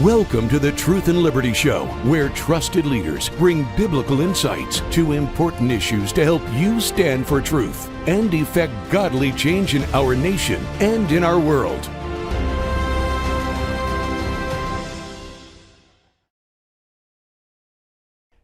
Welcome to the Truth and Liberty Show, where trusted leaders bring biblical insights to important issues to help you stand for truth and effect godly change in our nation and in our world.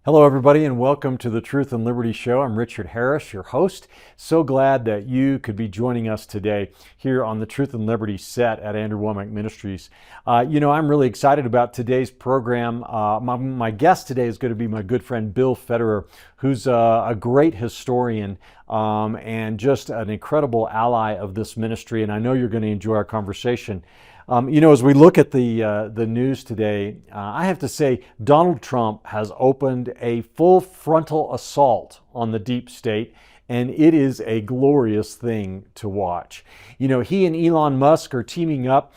Hello, everybody, and welcome to the Truth and Liberty Show. I'm Richard Harris, your host. So glad that you could be joining us today here on the Truth and Liberty set at Andrew Womack Ministries. I'm really excited about today's program. My guest today is going to be my good friend Bill Federer, who's a great historian and just an incredible ally of this ministry, and I know you're going to enjoy our conversation. As we look at the news today, I have to say Donald Trump has opened a full frontal assault on the deep state, and it is a glorious thing to watch. He and Elon Musk are teaming up,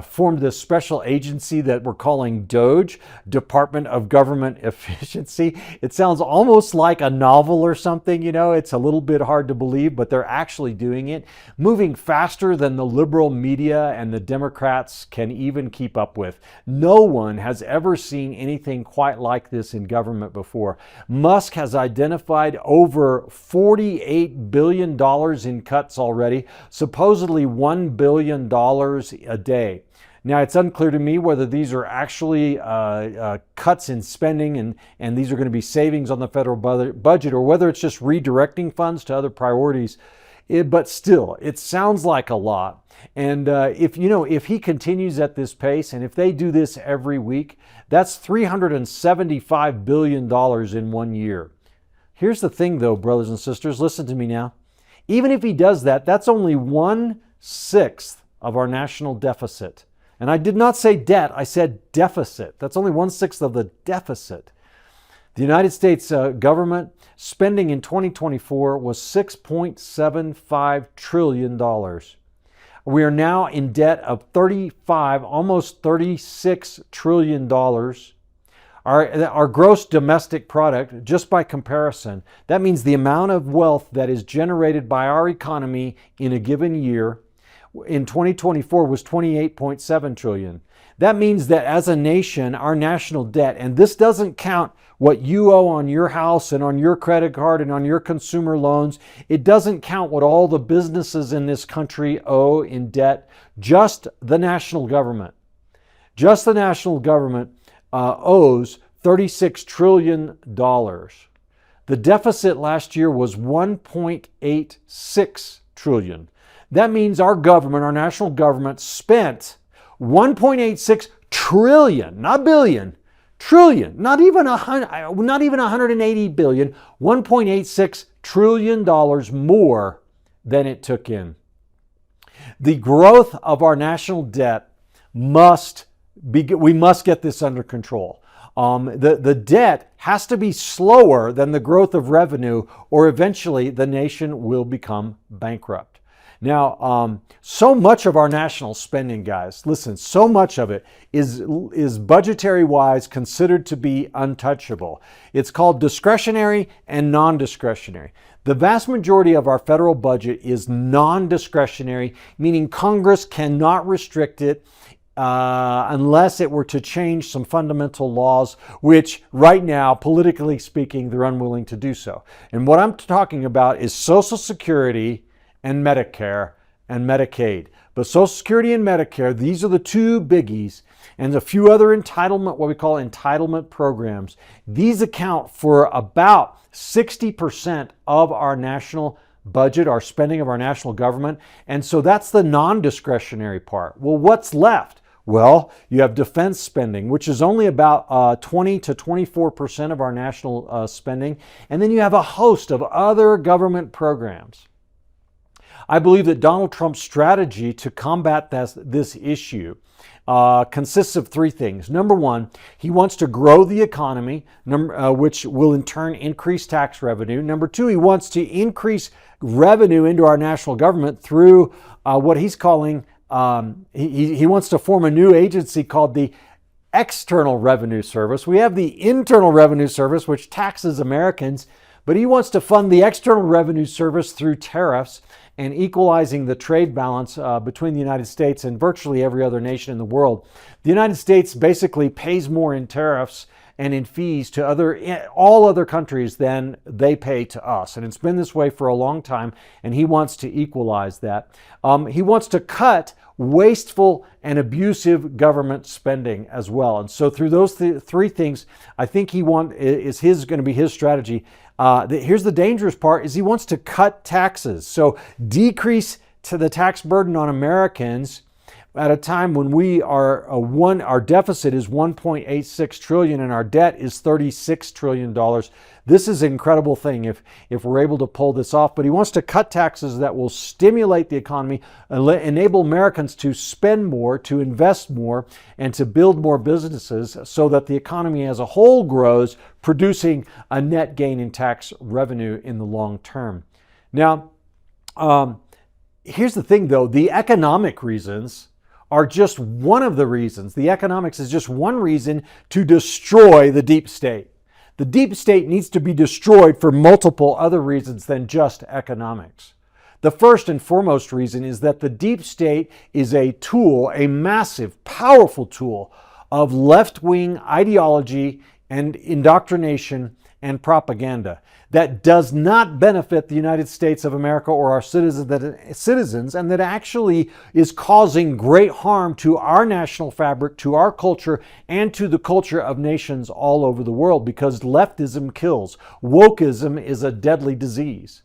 formed this special agency that we're calling DOGE, Department of Government Efficiency. It sounds almost like a novel or something, it's a little bit hard to believe, but they're actually doing it, moving faster than the liberal media and the Democrats can even keep up with. No one has ever seen anything quite like this in government before. Musk has identified over $48 billion in cuts already, supposedly $1 billion a day. Now, it's unclear to me whether these are actually cuts in spending and these are going to be savings on the federal budget, or whether it's just redirecting funds to other priorities. But still, it sounds like a lot. And if he continues at this pace, and if they do this every week, that's $375 billion in 1 year. Here's the thing, though, brothers and sisters, listen to me now. Even if he does that, that's only 1/6 of our national deficit. And I did not say debt, I said deficit. That's only 1/6 of the deficit. The United States government spending in 2024 was $6.75 trillion. We are now in debt of almost $36 trillion. Our gross domestic product, just by comparison, that means the amount of wealth that is generated by our economy in a given year, in 2024 was $28.7 trillion. That means that as a nation, our national debt, and this doesn't count what you owe on your house and on your credit card and on your consumer loans. It doesn't count what all the businesses in this country owe in debt. Just the national government. Just the national government owes $36 trillion. The deficit last year was $1.86 trillion. That means our government, our national government, spent $1.86 trillion, not billion, trillion, not even 180 billion, $1.86 trillion more than it took in. The growth of our national debt we must get this under control. The debt has to be slower than the growth of revenue, or eventually the nation will become bankrupt. Now, so much of our national spending, guys, listen, so much of it is budgetary-wise considered to be untouchable. It's called discretionary and non-discretionary. The vast majority of our federal budget is non-discretionary, meaning Congress cannot restrict it unless it were to change some fundamental laws, which right now, politically speaking, they're unwilling to do so. And what I'm talking about is Social Security and Medicare and Medicaid. But Social Security and Medicare, these are the two biggies, and a few other what we call entitlement programs. These account for about 60% of our national budget, our spending of our national government. And so that's the non-discretionary part. Well, what's left? Well, you have defense spending, which is only about 20 to 24% of our national spending. And then you have a host of other government programs. I believe that Donald Trump's strategy to combat this issue consists of three things. Number one, he wants to grow the economy, which will in turn increase tax revenue. Number two, he wants to increase revenue into our national government through what he's calling, he wants to form a new agency called the External Revenue Service. We have the Internal Revenue Service, which taxes Americans, But he wants to fund the External Revenue Service through tariffs and equalizing the trade balance between the United States and virtually every other nation in the world. The United States basically pays more in tariffs and in fees to all other countries than they pay to us. And it's been this way for a long time, and he wants to equalize that. He wants to cut wasteful and abusive government spending as well. And so through those three things, I think going to be his strategy. Here's the dangerous part, is he wants to cut taxes. So decrease to the tax burden on Americans at a time when our deficit is 1.86 trillion and our debt is $36 trillion. This is an incredible thing if we're able to pull this off. But he wants to cut taxes that will stimulate the economy, enable Americans to spend more, to invest more, and to build more businesses so that the economy as a whole grows, producing a net gain in tax revenue in the long term. Now, here's the thing though, the economic reasons are just one of the reasons. The economics is just one reason to destroy the deep state. The deep state needs to be destroyed for multiple other reasons than just economics. The first and foremost reason is that the deep state is a tool, a massive, powerful tool of left-wing ideology and indoctrination and propaganda that does not benefit the United States of America or our citizens, and that actually is causing great harm to our national fabric, to our culture, and to the culture of nations all over the world, because leftism kills. Wokeism is a deadly disease.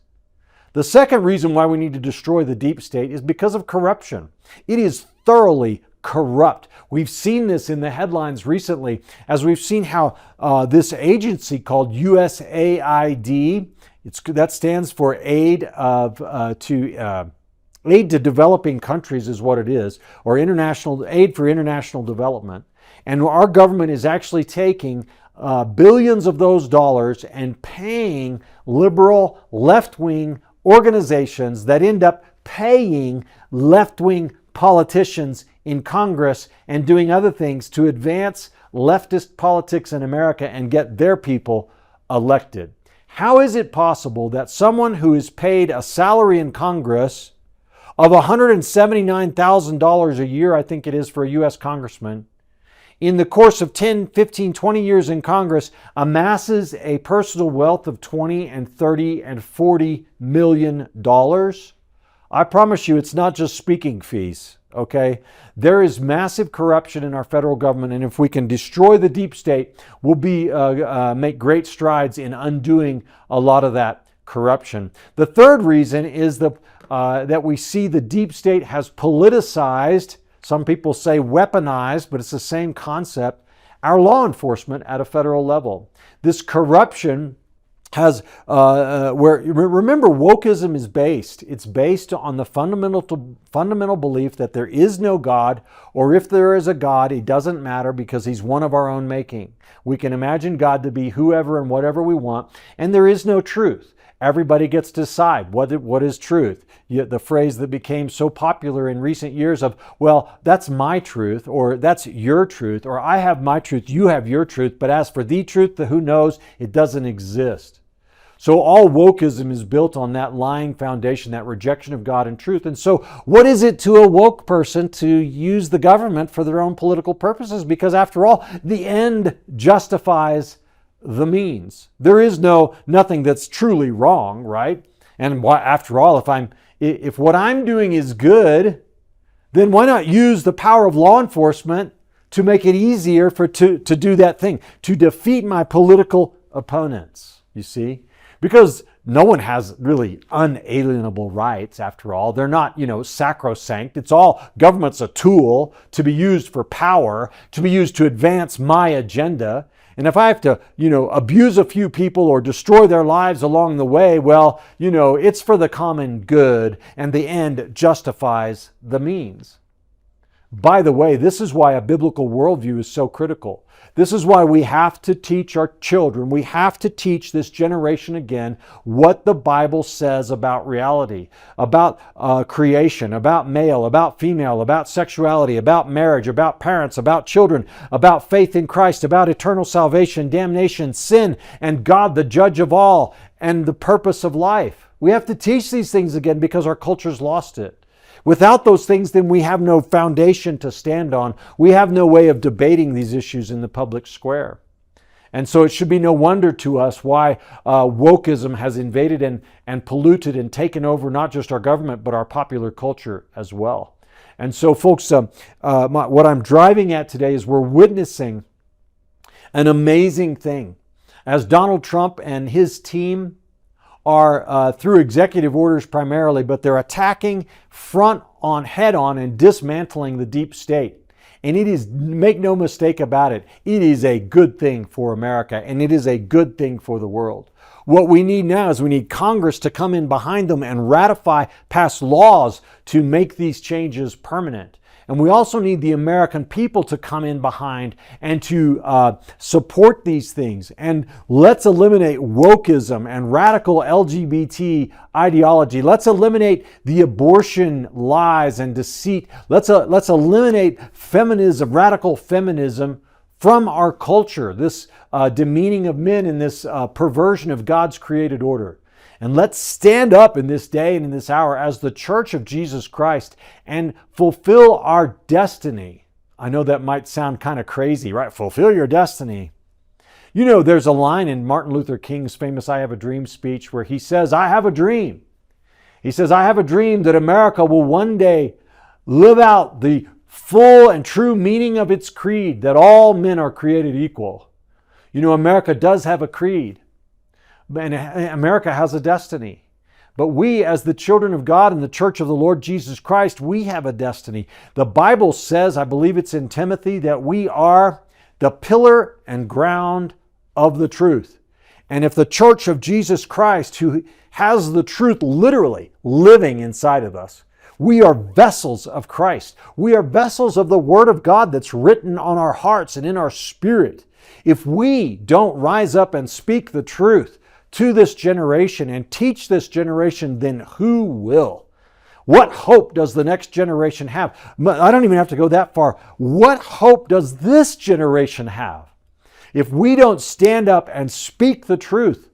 The second reason why we need to destroy the deep state is because of corruption. It is thoroughly corrupt. We've seen this in the headlines recently, as we've seen how this agency called USAID, that stands for Aid to Developing Countries is what it is, or International Aid for International Development. And our government is actually taking billions of those dollars and paying liberal left-wing organizations that end up paying left-wing politicians in Congress and doing other things to advance leftist politics in America and get their people elected. How is it possible that someone who is paid a salary in Congress of $179,000 a year, I think it is for a U.S. congressman, in the course of 10, 15, 20 years in Congress, amasses a personal wealth of $20 and $30 and $40 million? I promise you, it's not just speaking fees. Okay, there is massive corruption in our federal government, and if we can destroy the deep state, we'll make great strides in undoing a lot of that corruption. The third reason is that we see the deep state has politicized, some people say weaponized, but it's the same concept, our law enforcement at a federal level. This corruption has remember, wokeism is based. It's based on the fundamental belief that there is no God, or if there is a God, it doesn't matter because he's one of our own making. We can imagine God to be whoever and whatever we want, and there is no truth. Everybody gets to decide what is truth. The phrase that became so popular in recent years of, well, that's my truth, or that's your truth, or I have my truth, you have your truth, but as for the truth, who knows, it doesn't exist. So all wokeism is built on that lying foundation, that rejection of God and truth. And so what is it to a woke person to use the government for their own political purposes? Because after all, the end justifies the means. There is nothing that's truly wrong, right? And after all, if what I'm doing is good, then why not use the power of law enforcement to make it easier to do that thing, to defeat my political opponents, you see? Because no one has really unalienable rights, after all. They're not, sacrosanct. It's all, government's a tool to be used for power, to be used to advance my agenda. And if I have to, abuse a few people or destroy their lives along the way, well, it's for the common good, and the end justifies the means. By the way, this is why a biblical worldview is so critical. This is why we have to teach our children, we have to teach this generation again what the Bible says about reality, about creation, about male, about female, about sexuality, about marriage, about parents, about children, about faith in Christ, about eternal salvation, damnation, sin, and God, the judge of all, and the purpose of life. We have to teach these things again because our culture's lost it. Without those things, then we have no foundation to stand on. We have no way of debating these issues in the public square. And so it should be no wonder to us why wokeism has invaded and polluted and taken over not just our government, but our popular culture as well. And so, folks, what I'm driving at today is we're witnessing an amazing thing. As Donald Trump and his team are through executive orders primarily, but they're attacking head on and dismantling the deep state. And it is, make no mistake about it, it is a good thing for America and it is a good thing for the world. What we need now is we need Congress to come in behind them and pass laws to make these changes permanent. And we also need the American people to come in behind and to support these things. And let's eliminate wokeism and radical LGBT ideology. Let's eliminate the abortion lies and deceit. Let's eliminate feminism, radical feminism from our culture, this demeaning of men and this perversion of God's created order. And let's stand up in this day and in this hour as the Church of Jesus Christ and fulfill our destiny. I know that might sound kind of crazy, right? Fulfill your destiny. You know, there's a line in Martin Luther King's famous I Have a Dream speech where he says, I have a dream. He says, I have a dream that America will one day live out the full and true meaning of its creed, that all men are created equal. You know, America does have a creed. And America has a destiny. But we, as the children of God and the Church of the Lord Jesus Christ, we have a destiny. The Bible says, I believe it's in Timothy, that we are the pillar and ground of the truth. And if the Church of Jesus Christ, who has the truth literally living inside of us, we are vessels of Christ. We are vessels of the Word of God that's written on our hearts and in our spirit. If we don't rise up and speak the truth to this generation and teach this generation, then who will? What hope does the next generation have? I don't even have to go that far. What hope does this generation have if we don't stand up and speak the truth?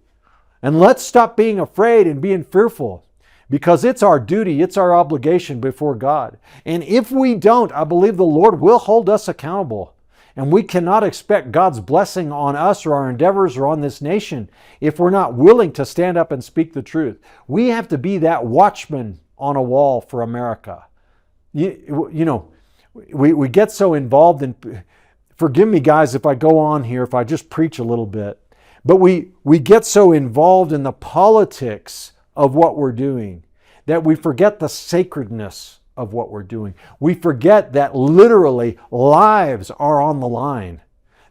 And let's stop being afraid and being fearful, because it's our duty, it's our obligation before God. And if we don't, I believe the Lord will hold us accountable. And we cannot expect God's blessing on us or our endeavors or on this nation if we're not willing to stand up and speak the truth. We have to be that watchman on a wall for America. You know, we get so involved in, forgive me guys if I go on here, if I just preach a little bit, but we get so involved in the politics of what we're doing that we forget the sacredness of what we're doing. We forget that literally lives are on the line.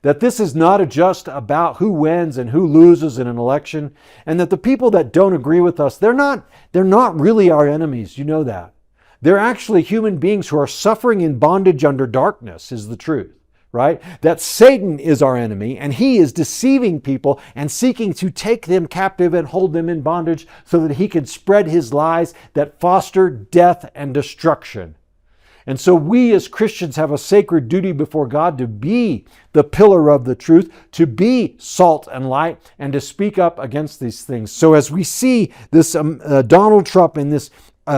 That this is not just about who wins and who loses in an election, and that the people that don't agree with us, they're not really our enemies. You know that. They're actually human beings who are suffering in bondage under darkness, is the truth. Right? That Satan is our enemy and he is deceiving people and seeking to take them captive and hold them in bondage so that he can spread his lies that foster death and destruction. And so we as Christians have a sacred duty before God to be the pillar of the truth, to be salt and light, and to speak up against these things. So as we see this Donald Trump in this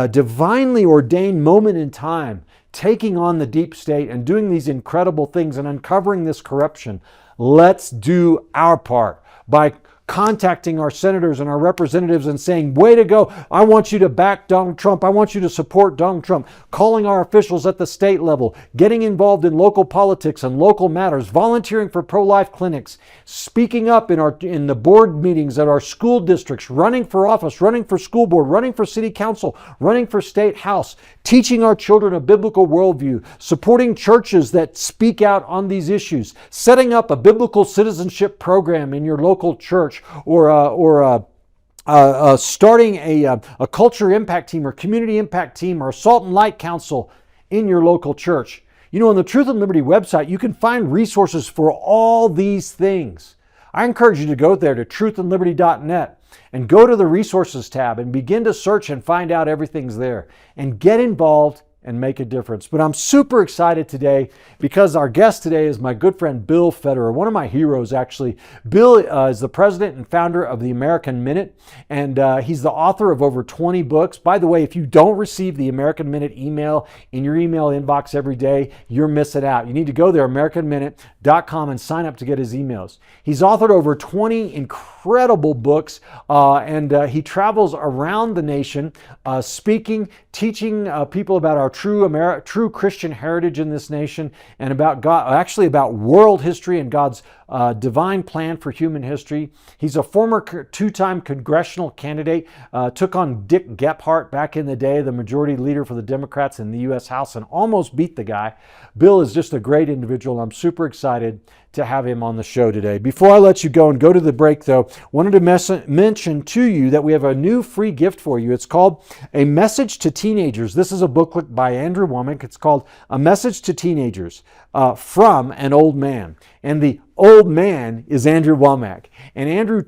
divinely ordained moment in time, taking on the deep state and doing these incredible things and uncovering this corruption, let's do our part by contacting our senators and our representatives and saying, way to go, I want you to back Donald Trump, I want you to support Donald Trump, calling our officials at the state level, getting involved in local politics and local matters, volunteering for pro-life clinics, speaking up in the board meetings at our school districts, running for office, running for school board, running for city council, running for state house, teaching our children a biblical worldview, supporting churches that speak out on these issues, setting up a biblical citizenship program in your local church, or starting a culture impact team or community impact team or a salt and light council in your local church. You know, on the Truth and Liberty website, you can find resources for all these things. I encourage you to go there to truthandliberty.net and go to the resources tab and begin to search and find out everything's there and get involved and make a difference. But I'm super excited today because our guest today is my good friend Bill Federer, one of my heroes actually. Bill is the president and founder of the American Minute, and he's the author of over 20 books. By the way, if you don't receive the American Minute email in your email inbox every day, you're missing out. You need to go there, AmericanMinute.com, and sign up to get his emails. He's authored over 20 incredible books, and he travels around the nation speaking, teaching people about our true Christian heritage in this nation, and about God, actually about world history and God's divine plan for human history. He's a former two-time congressional candidate, took on Dick Gephardt back in the day, the majority leader for the Democrats in the U.S. House, and almost beat the guy. Bill is just a great individual. I'm super excited to have him on the show today. Before I let you go and go to the break though, wanted to mention to you that we have a new free gift for you. It's called A Message to Teenagers. This is a booklet by Andrew Womack. It's called A Message to Teenagers from an Old Man. And the old man is Andrew Womack. And Andrew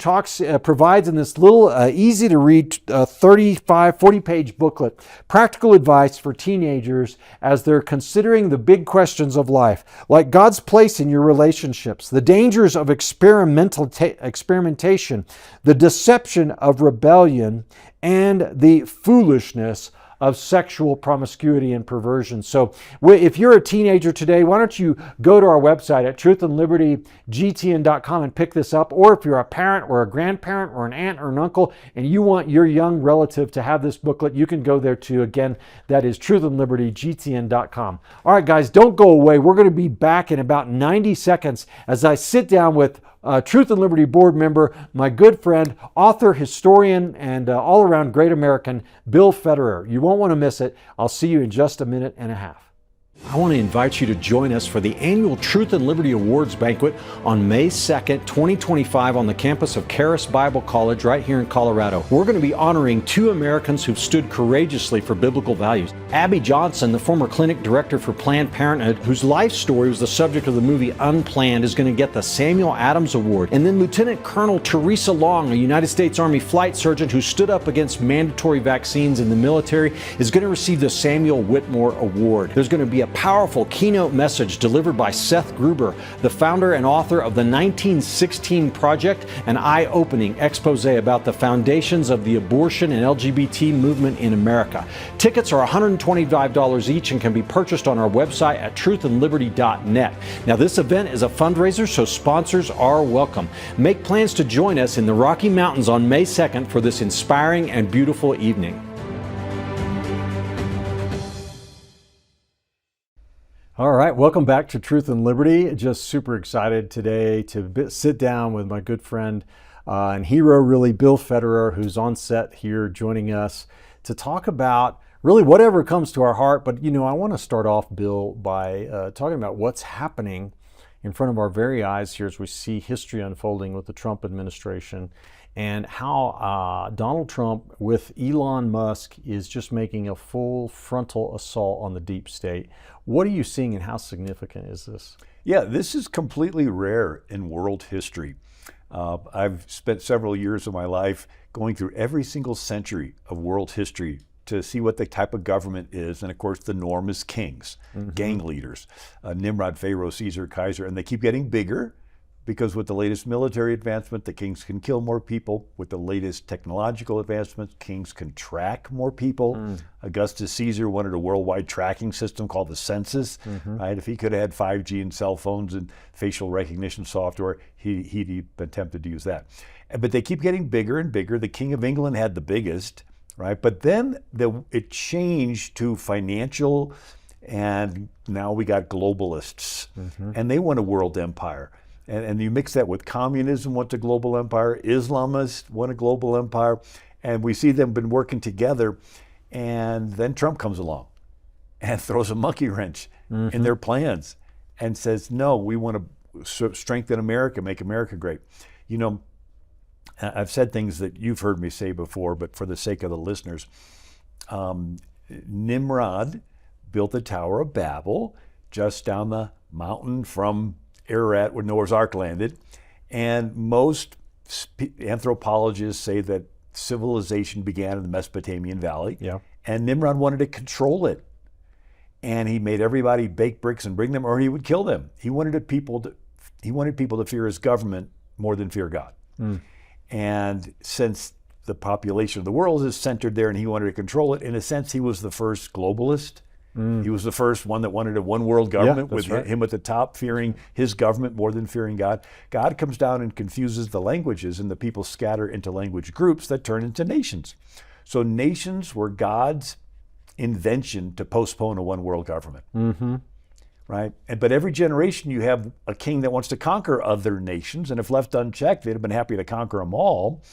provides in this little easy to read 40-page booklet, practical advice for teenagers as they're considering the big questions of life, like God's place in your relationships, the dangers of experimentation, the deception of rebellion, and the foolishness of sexual promiscuity and perversion. So if you're a teenager today, why don't you go to our website at truthandlibertygtn.com and pick this up. Or if you're a parent or a grandparent or an aunt or an uncle and you want your young relative to have this booklet, you can go there too. Again, that is truthandlibertygtn.com. All right, guys, don't go away. We're going to be back in about 90 seconds as I sit down with Truth and Liberty board member, my good friend, author, historian, and all-around great American, Bill Federer. You won't want to miss it. I'll see you in just a minute and a half. I want to invite you to join us for the annual Truth and Liberty Awards banquet on May 2nd, 2025 on the campus of Charis Bible College right here in Colorado. We're going to be honoring two Americans who've stood courageously for biblical values. Abby Johnson, the former clinic director for Planned Parenthood, whose life story was the subject of the movie Unplanned, is going to get the Samuel Adams Award. And then Lieutenant Colonel Teresa Long, a United States Army flight surgeon who stood up against mandatory vaccines in the military, is going to receive the Samuel Whitmore Award. There's going to be a powerful keynote message delivered by Seth Gruber, the founder and author of the 1916 Project, an eye-opening expose about the foundations of the abortion and LGBT movement in America. Tickets are $125 each and can be purchased on our website at truthandliberty.net. Now, this event is a fundraiser, so sponsors are welcome. Make plans to join us in the Rocky Mountains on May 2nd for this inspiring and beautiful evening. All right, welcome back to Truth and Liberty. Just super excited today to sit down with my good friend and hero, really, Bill Federer, who's on set here joining us to talk about really whatever comes to our heart. But, you know, I want to start off, Bill, by talking about what's happening in front of our very eyes here as we see history unfolding with the Trump administration, and how Donald Trump with Elon Musk is just making a full frontal assault on the deep state. What are you seeing and how significant is this? Yeah, this is completely rare in world history. I've spent several years of my life going through every single century of world history to see what the type of government is. And of course, the norm is kings, gang leaders, Nimrod, Pharaoh, Caesar, Kaiser, and they keep getting bigger. Because with the latest military advancement, the kings can kill more people. With the latest technological advancements, kings can track more people. Augustus Caesar wanted a worldwide tracking system called the census. Right? If he could have had 5G and cell phones and facial recognition software, he'd been tempted to use that. But they keep getting bigger and bigger. The King of England had the biggest, right? But then it changed to financial, and now we got globalists, and they want a world empire. And you mix that with communism, wants a global empire, Islamists want a global empire, and we see them been working together, and then Trump comes along and throws a monkey wrench in their plans and says, no, we want to strengthen America, make America great. You know, I've said things that you've heard me say before, but for the sake of the listeners, Nimrod built the Tower of Babel just down the mountain from Ararat, where Noah's Ark landed. And most anthropologists say that civilization began in the Mesopotamian Valley. Yeah. And Nimrod wanted to control it. And he made everybody bake bricks and bring them, or he would kill them. He wanted people to fear his government more than fear God. And since the population of the world is centered there and he wanted to control it, in a sense, he was the first globalist. He was the first one that wanted a one world government with him at the top, fearing his government more than fearing God. God comes down and confuses the languages, and the people scatter into language groups that turn into nations. So nations were God's invention to postpone a one world government. Right? But every generation you have a king that wants to conquer other nations, and if left unchecked, they'd have been happy to conquer them all.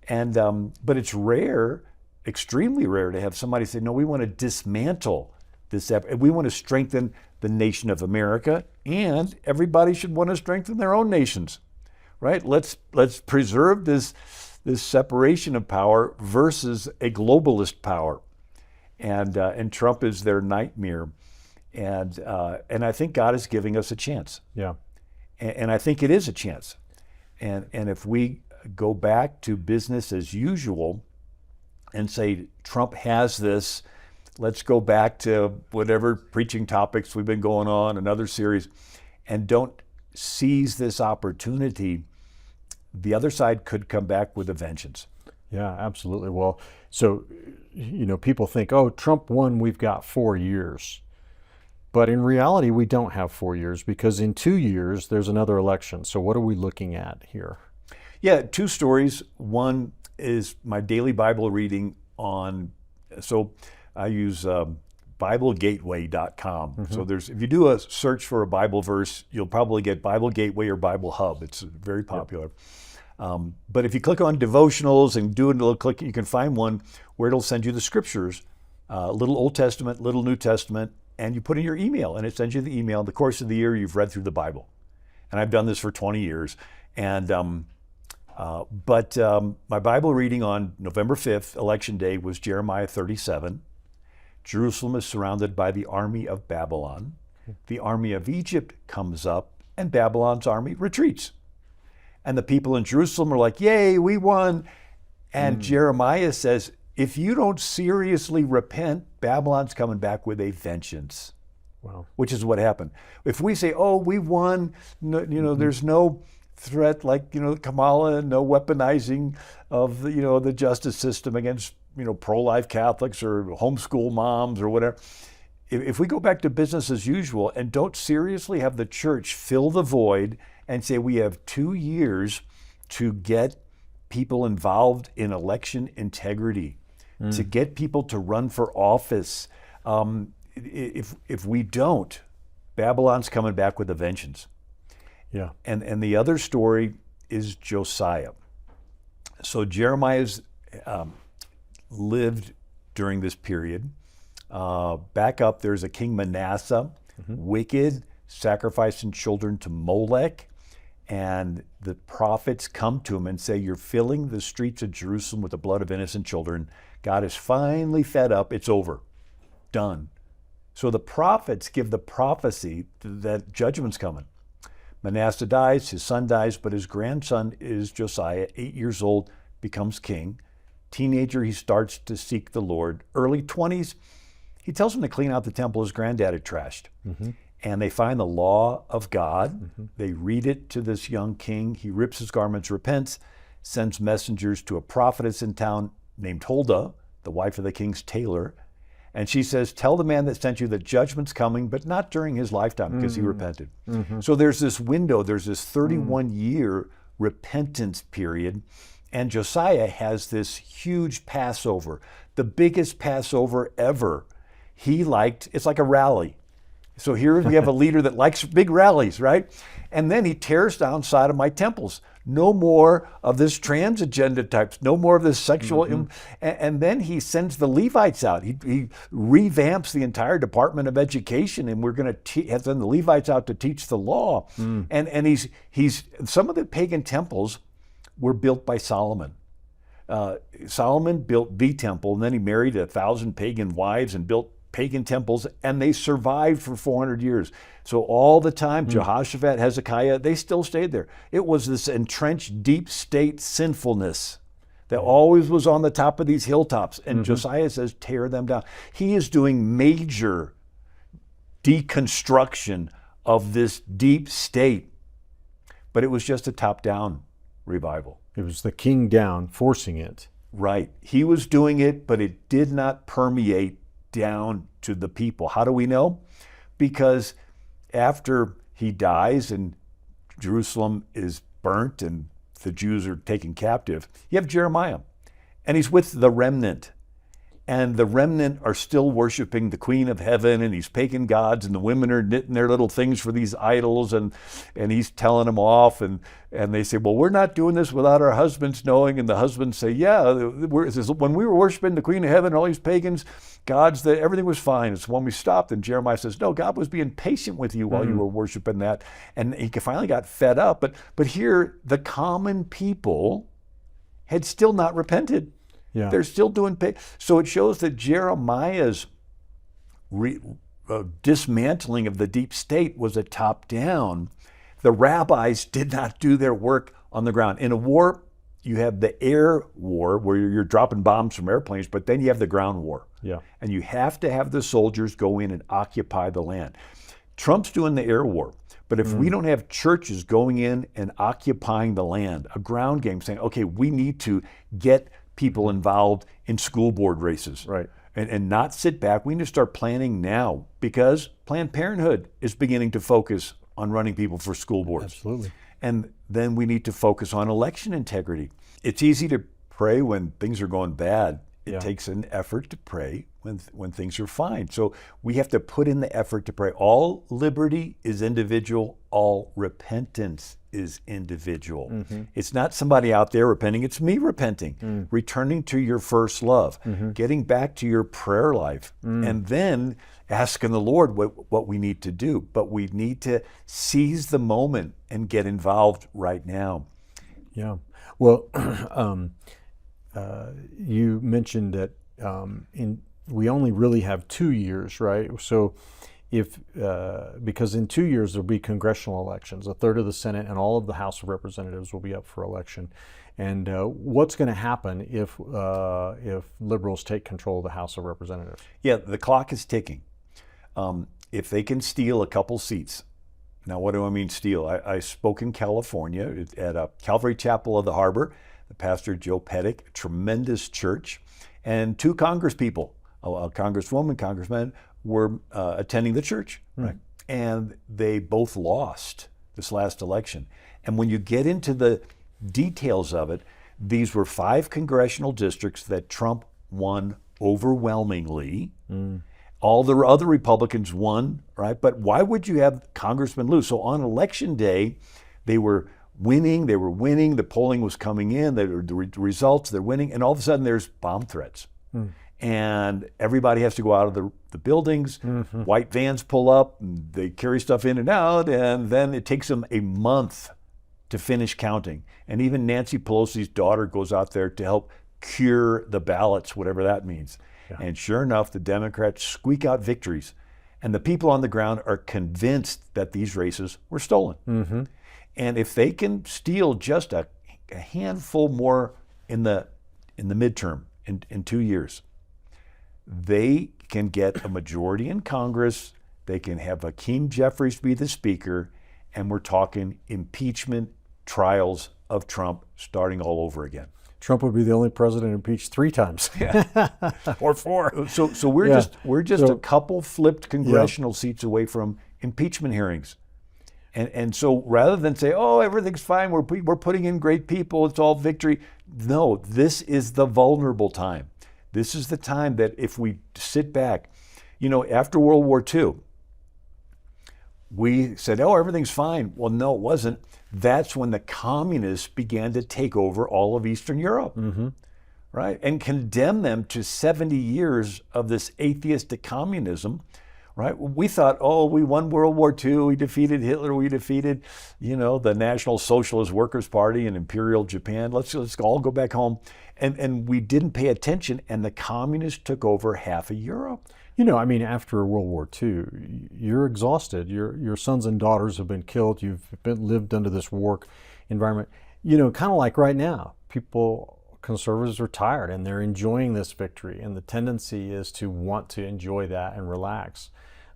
But it's rare, extremely rare, to have somebody say, no, we want to dismantle this effort. We want to strengthen the nation of America, and everybody should want to strengthen their own nations, right? Let's preserve this separation of power versus a globalist power, and Trump is their nightmare, and I think God is giving us a chance. Yeah, and I think it is a chance, and if we go back to business as usual and say Trump has this. Let's go back to whatever preaching topics we've been going on, another series, and don't seize this opportunity. The other side could come back with a vengeance. Yeah, absolutely. Well, so, people think, oh, Trump won, we've got 4 years. But in reality, we don't have 4 years, because in 2 years, there's another election. So what are we looking at here? Yeah, two stories. One is my daily Bible reading I use BibleGateway.com. So if you do a search for a Bible verse, you'll probably get Bible Gateway or Bible Hub. It's very popular. But if you click on devotionals and do a little click, you can find one where it'll send you the scriptures, little Old Testament, little New Testament, and you put in your email, and it sends you the email. In the course of the year, you've read through the Bible. And I've done this for 20 years. And my Bible reading on November 5th, Election Day, was Jeremiah 37. Jerusalem is surrounded by the army of Babylon. The army of Egypt comes up, and Babylon's army retreats. And the people in Jerusalem are like, yay, we won. And Jeremiah says, if you don't seriously repent, Babylon's coming back with a vengeance. Wow. Which is what happened. If we say, oh, we won, there's no threat like, Kamala, no weaponizing of the justice system against pro-life Catholics or homeschool moms or whatever. If we go back to business as usual and don't seriously have the church fill the void and say we have 2 years to get people involved in election integrity, to get people to run for office, if we don't, Babylon's coming back with a vengeance. Yeah. And the other story is Josiah. So Jeremiah's lived during this period. Back up, there's a king Manasseh, wicked, sacrificing children to Molech. And the prophets come to him and say, you're filling the streets of Jerusalem with the blood of innocent children. God is finally fed up. It's over. Done. So the prophets give the prophecy that judgment's coming. Manasseh dies, his son dies, but his grandson is Josiah, 8 years old, becomes king. Teenager, he starts to seek the Lord. Early 20s, he tells him to clean out the temple his granddad had trashed. And they find the law of God. They read it to this young king. He rips his garments, repents, sends messengers to a prophetess in town named Huldah, the wife of the king's tailor. And she says, tell the man that sent you that judgment's coming, but not during his lifetime because he repented. So there's this window, there's this 31-year repentance period. And Josiah has this huge Passover, the biggest Passover ever. It's like a rally. So here we have a leader that likes big rallies, right? And then he tears down Sodomite temples. No more of this trans agenda types, no more of this sexual, and then he sends the Levites out. He revamps the entire Department of Education, and we're going to send the Levites out to teach the law. And he's some of the pagan temples were built by Solomon. Solomon built the temple, and then he married 1,000 pagan wives and built pagan temples, and they survived for 400 years. So all the time, Jehoshaphat, Hezekiah, they still stayed there. It was this entrenched deep state sinfulness that always was on the top of these hilltops. And Josiah says, tear them down. He is doing major deconstruction of this deep state. But it was just a top-down revival. It was the king down forcing it. Right. He was doing it, but it did not permeate down to the people. How do we know? Because after he dies and Jerusalem is burnt and the Jews are taken captive, you have Jeremiah, and he's with the remnant. And the remnant are still worshiping the Queen of Heaven and these pagan gods, and the women are knitting their little things for these idols, and he's telling them off, and they say, well, we're not doing this without our husbands knowing, and the husbands say, yeah, when we were worshiping the Queen of Heaven and all these pagans gods, that everything was fine. It's when we stopped, and Jeremiah says, no, God was being patient with you while you were worshiping that, and he finally got fed up. But here, the common people had still not repented. Yeah. They're still doing so it shows that Jeremiah's dismantling of the deep state was a top-down. The rabbis did not do their work on the ground. In a war, you have the air war where you're dropping bombs from airplanes, but then you have the ground war. Yeah. And you have to have the soldiers go in and occupy the land. Trump's doing the air war. But if we don't have churches going in and occupying the land, a ground game saying, okay, we need to get people involved in school board races. Right. And not sit back. We need to start planning now, because Planned Parenthood is beginning to focus on running people for school boards. Absolutely. And then we need to focus on election integrity. It's easy to pray when things are going bad. It takes an effort to pray when things are fine. So we have to put in the effort to pray. All liberty is individual. All repentance is individual. It's not somebody out there repenting. It's me repenting, returning to your first love, getting back to your prayer life, and then asking the Lord what we need to do. But we need to seize the moment and get involved right now. Yeah. Well, you mentioned that we only really have 2 years, right? So because in 2 years there'll be congressional elections, a third of the Senate and all of the House of Representatives will be up for election. And what's going to happen if liberals take control of the House of Representatives? Yeah, the clock is ticking. If they can steal a couple seats. Now, what do I mean steal? I spoke in California at a Calvary Chapel of the Harbor. The pastor, Joe Pettick, a tremendous church, and 2 congresspeople, a congresswoman, congressman, were attending the church, right? And they both lost this last election. And when you get into the details of it, these were 5 congressional districts that Trump won overwhelmingly. All the other Republicans won, right? But why would you have congressmen lose? So on election day, they were winning, the polling was coming in, the results, they're winning, and all of a sudden there's bomb threats. And everybody has to go out of the buildings, white vans pull up, and they carry stuff in and out, and then it takes them a month to finish counting. And even Nancy Pelosi's daughter goes out there to help cure the ballots, whatever that means. Yeah. And sure enough, the Democrats squeak out victories, and the people on the ground are convinced that these races were stolen. And if they can steal just a handful more in the midterm in 2 years, they can get a majority in Congress. They can have Hakeem Jeffries be the speaker, and we're talking impeachment trials of Trump starting all over again. Trump would be the only president impeached 3 times, or 4. So we're just a couple flipped congressional seats away from impeachment hearings. And so rather than say, oh, everything's fine, we're putting in great people, it's all victory. No, this is the vulnerable time. This is the time that if we sit back, after World War II, we said, oh, everything's fine. Well, no, it wasn't. That's when the communists began to take over all of Eastern Europe, right? And condemn them to 70 years of this atheistic communism. Right? We thought, oh, we won World War II, we defeated Hitler, we defeated, the National Socialist Workers' Party and Imperial Japan. Let's all go back home. And we didn't pay attention, and the communists took over half of Europe. You know, I mean, after World War II, you're exhausted. Your sons and daughters have been killed. You've lived under this war environment. You know, kind of like right now, conservatives are tired and they're enjoying this victory. And the tendency is to want to enjoy that and relax.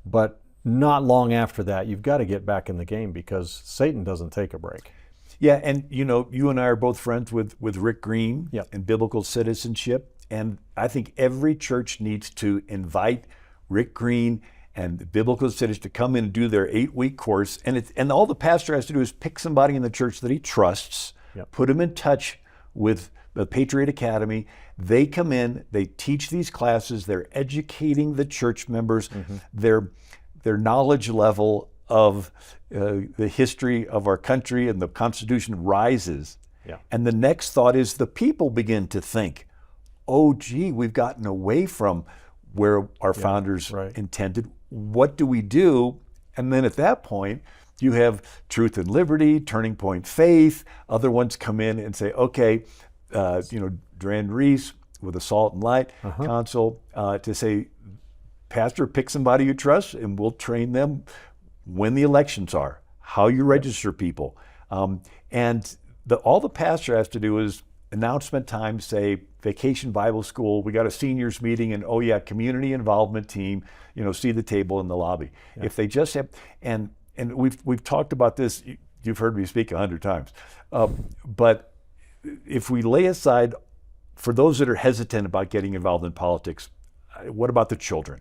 But not long after that, you've got to get back in the game because Satan doesn't take a break. Yeah, and you know, you and I are both friends with Rick Green Yep. and biblical citizenship. And I think every church needs to invite Rick Green and biblical citizens to come in and do their 8-week course. And all the pastor has to do is pick somebody in the church that he trusts, Yep. put him in touch with the Patriot Academy. They come in, they teach these classes, they're educating the church members, their knowledge level of the history of our country and the Constitution rises. Yeah. And the next thought is the people begin to think, oh, gee, we've gotten away from where our founders right. intended. What do we do? And then at that point, you have Truth and Liberty, Turning Point Faith. Other ones come in and say, okay, Duran Reese with the Salt and Light Council to say, Pastor, pick somebody you trust and we'll train them when the elections are, how you register people. And all the pastor has to do is announcement time, say Vacation Bible School, we got a seniors meeting, and oh yeah, community involvement team, see the table in the lobby. Yeah. If they just have, and we've talked about this, you've heard me speak 100 times, but if we lay aside, for those that are hesitant about getting involved in politics, what about the children?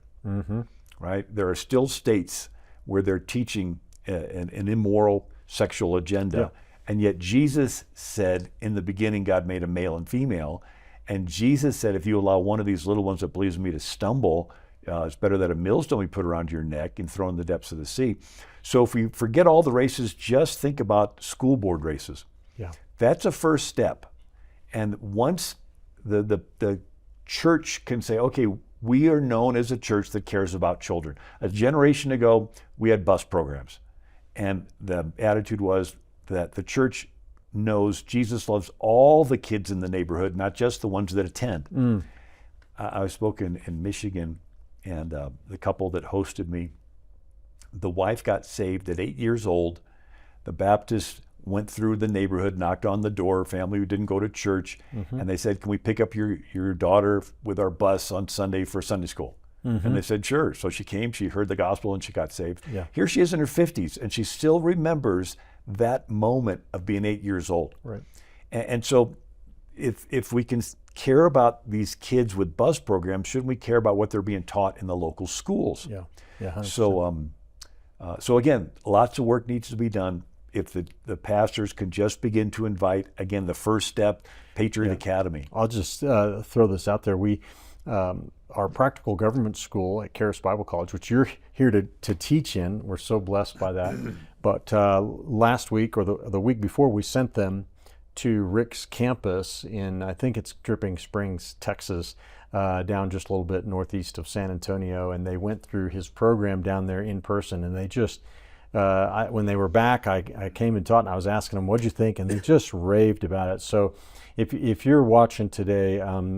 Right? There are still states where they're teaching an immoral sexual agenda. Yeah. And yet Jesus said, in the beginning, God made a male and female. And Jesus said, if you allow one of these little ones that believes in me to stumble, it's better that a millstone be put around your neck and thrown in the depths of the sea. So if we forget all the races, just think about school board races. Yeah. That's a first step. And once the church can say, okay, we are known as a church that cares about children. A generation ago, we had bus programs. And the attitude was that the church knows Jesus loves all the kids in the neighborhood, not just the ones that attend. I spoke in Michigan, and the couple that hosted me, the wife got saved at 8 years old. The Baptist went through the neighborhood, knocked on the door, family who didn't go to church, and they said, can we pick up your daughter with our bus on Sunday for Sunday school? And they said, sure. So she came, she heard the gospel, and she got saved. Yeah. Here she is in her 50s, and she still remembers that moment of being 8 years old. Right. And so if we can care about these kids with bus programs, shouldn't we care about what they're being taught in the local schools? Yeah. Yeah. 100%. So again, lots of work needs to be done. If the pastors can just begin to invite, again, the first step, Patriot Academy. I'll just throw this out there. We, our practical government school at Charis Bible College, which you're here to teach in, we're so blessed by that. But last week or the week before, we sent them to Rick's campus in, I think it's Dripping Springs, Texas, down just a little bit northeast of San Antonio. And they went through his program down there in person, and they just, when they were back, I came and taught, and I was asking them, what'd you think? And they just raved about it. So if you're watching today,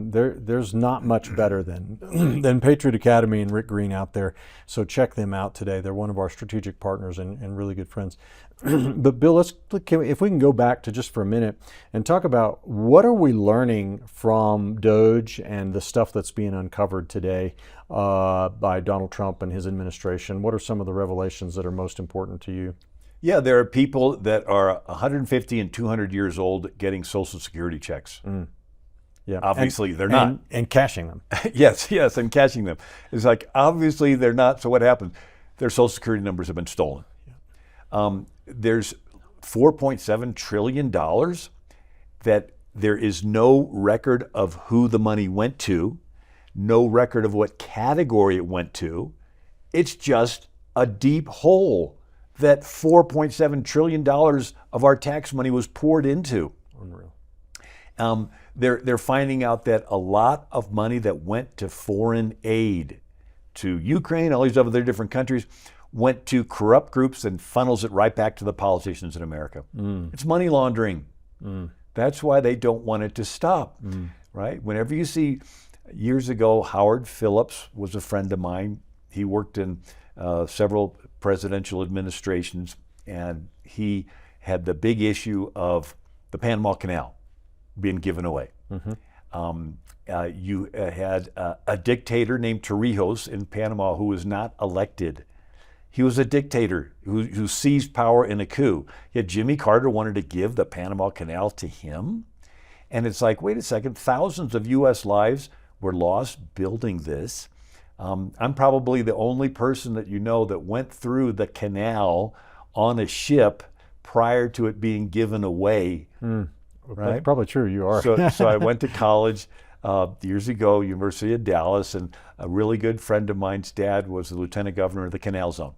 there's not much better than Patriot Academy and Rick Green out there. So check them out today. They're one of our strategic partners and really good friends. But Bill, if we can go back to just for a minute and talk about what are we learning from Doge and the stuff that's being uncovered today by Donald Trump and his administration. What are some of the revelations that are most important to you? Yeah, there are people that are 150 and 200 years old getting Social Security checks. Yeah, obviously they're not. And cashing them. Yes, and cashing them. It's like, obviously they're not, so what happens? Their Social Security numbers have been stolen. Yeah. There's $4.7 trillion that there is no record of who the money went to, no record of what category it went to. It's just a deep hole that $4.7 trillion of our tax money was poured into. Unreal. They're finding out that a lot of money that went to foreign aid to Ukraine, all these other different countries, went to corrupt groups and funnels it right back to the politicians in America. It's money laundering. That's why they don't want it to stop, right? Whenever you see Years ago, Howard Phillips was a friend of mine. He worked in several presidential administrations, and he had the big issue of the Panama Canal being given away. You had a dictator named Torrijos in Panama who was not elected. He was a dictator who seized power in a coup. Yet Jimmy Carter wanted to give the Panama Canal to him. And it's like, wait a second, thousands of U.S. lives were lost building this. I'm probably the only person that you know that went through the canal on a ship prior to it being given away. Right? That's probably true, you are. So I went to college years ago, University of Dallas, and a really good friend of mine's dad was the lieutenant governor of the Canal Zone.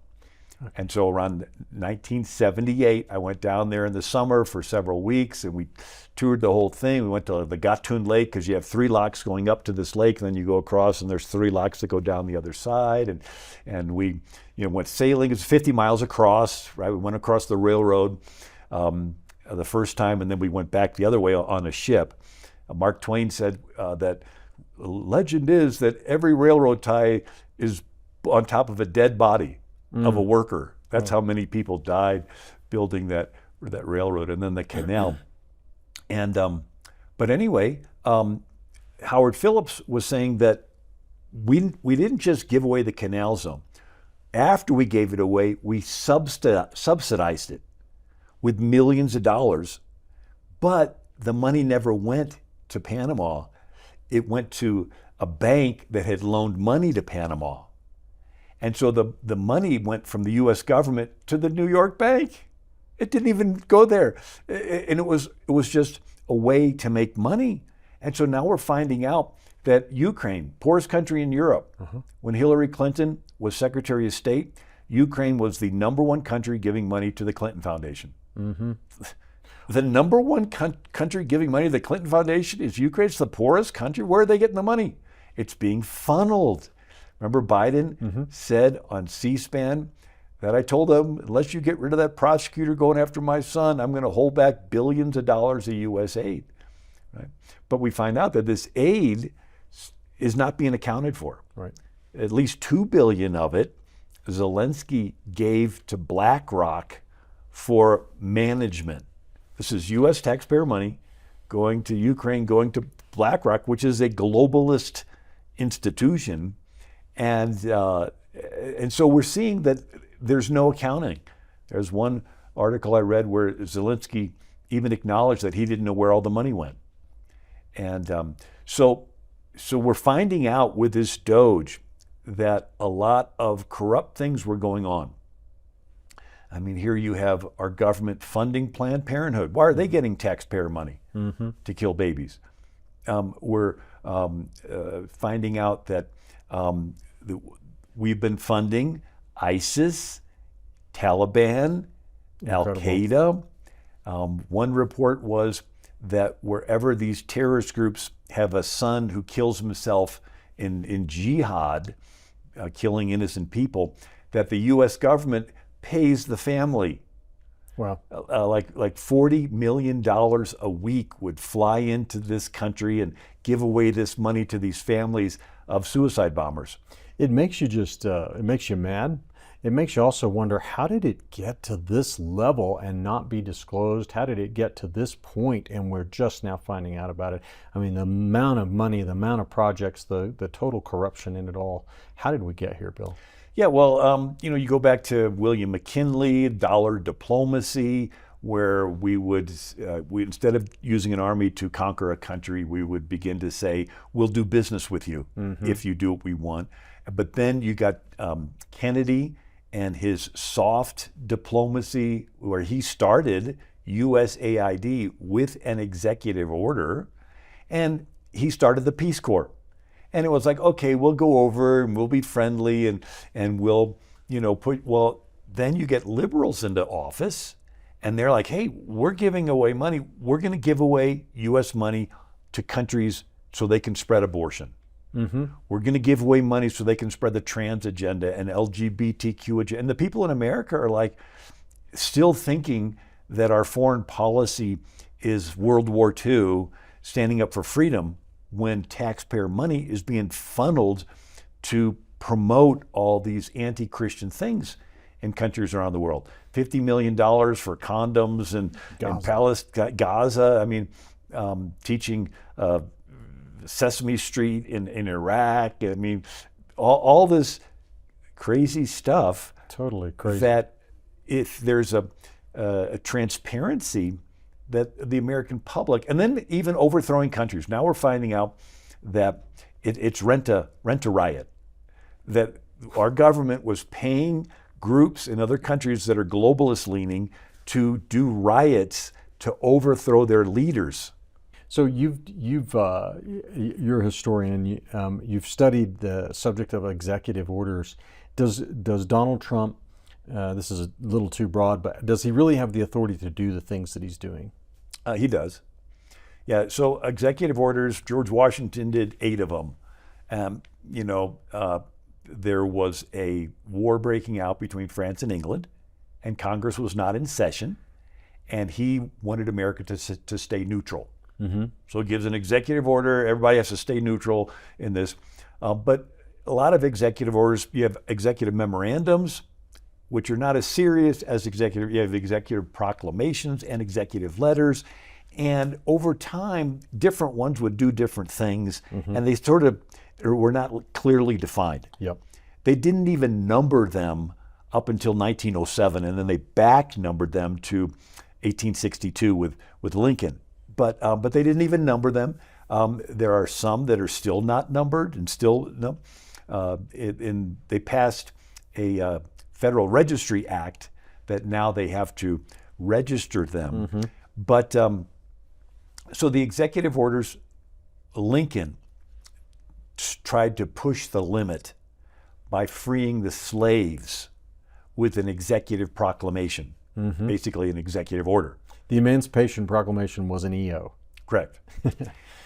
And so around 1978, I went down there in the summer for several weeks, and we toured the whole thing. We went to the Gatun Lake, because you have 3 locks going up to this lake, and then you go across, and there's 3 locks that go down the other side. And we went sailing. It's 50 miles across, right? We went across the railroad the first time, and then we went back the other way on a ship. Mark Twain said that legend is that every railroad tie is on top of a dead body of a worker. That's how many people died building that railroad and then the canal. And but anyway, Howard Phillips was saying that we didn't just give away the Canal Zone. After we gave it away, we subsidized it with millions of dollars, but the money never went to Panama. It went to a bank that had loaned money to Panama. And so the money went from the U.S. government to the New York bank. It didn't even go there. And it was just a way to make money. And so now we're finding out that Ukraine, poorest country in Europe, when Hillary Clinton was Secretary of State, Ukraine was the #1 country giving money to the Clinton Foundation. The #1 country giving money to the Clinton Foundation is Ukraine. It's the poorest country. Where are they getting the money? It's being funneled. Remember Biden said on C-SPAN that I told him, unless you get rid of that prosecutor going after my son, I'm going to hold back billions of dollars of U.S. aid. Right? But we find out that this aid is not being accounted for. Right. At least $2 billion of it, Zelensky gave to BlackRock for management. This is U.S. taxpayer money going to Ukraine, going to BlackRock, which is a globalist institution. And so we're seeing that there's no accounting. There's one article I read where Zelensky even acknowledged that he didn't know where all the money went. And so we're finding out with this Doge that a lot of corrupt things were going on. I mean, here you have our government funding Planned Parenthood. Why are they getting taxpayer money to kill babies? We're finding out that we've been funding ISIS, Taliban, Al-Qaeda. One report was that wherever these terrorist groups have a son who kills himself in jihad, killing innocent people, that the U.S. government pays the family. Wow. Like $40 million a week would fly into this country and give away this money to these families of suicide bombers. It makes you it makes you mad. It makes you also wonder, how did it get to this level and not be disclosed? How did it get to this point and we're just now finding out about it? I mean, the amount of money, the amount of projects, the total corruption in it all. How did we get here, Bill? Yeah, well, you go back to William McKinley, dollar diplomacy, where we would, instead of using an army to conquer a country, we would begin to say, we'll do business with you if you do what we want. But then you got Kennedy and his soft diplomacy, where he started USAID with an executive order, and he started the Peace Corps. And it was like, okay, we'll go over and we'll be friendly and we'll, then you get liberals into office and they're like, hey, we're giving away money. We're going to give away U.S. money to countries so they can spread abortion. We're going to give away money so they can spread the trans agenda and LGBTQ agenda. And the people in America are like still thinking that our foreign policy is World War II, standing up for freedom, when taxpayer money is being funneled to promote all these anti-Christian things in countries around the world. $50 million for condoms in Palestine, Gaza. I mean, teaching Sesame Street in Iraq. I mean, all this crazy stuff. Totally crazy. That if there's a transparency that the American public, and then even overthrowing countries. Now we're finding out that it's rent a riot. That our government was paying groups in other countries that are globalist leaning to do riots to overthrow their leaders. So you're a historian. You've studied the subject of executive orders. Does Donald Trump, this is a little too broad, but does he really have the authority to do the things that he's doing? He does. Yeah. So executive orders. George Washington did 8 of them. There was a war breaking out between France and England, and Congress was not in session, and he wanted America to stay neutral. Mm-hmm. So it gives an executive order. Everybody has to stay neutral in this. But a lot of executive orders, you have executive memorandums, which are not as serious as executive. You have executive proclamations and executive letters. And over time, different ones would do different things, and they sort of were not clearly defined. Yep. They didn't even number them up until 1907, and then they back numbered them to 1862 with Lincoln. But they didn't even number them. There are some that are still not numbered, and still no. They passed a Federal Registry Act that now they have to register them. Mm-hmm. But so the executive orders, Lincoln tried to push the limit by freeing the slaves with an executive proclamation, basically an executive order. The Emancipation Proclamation was an EO. Correct.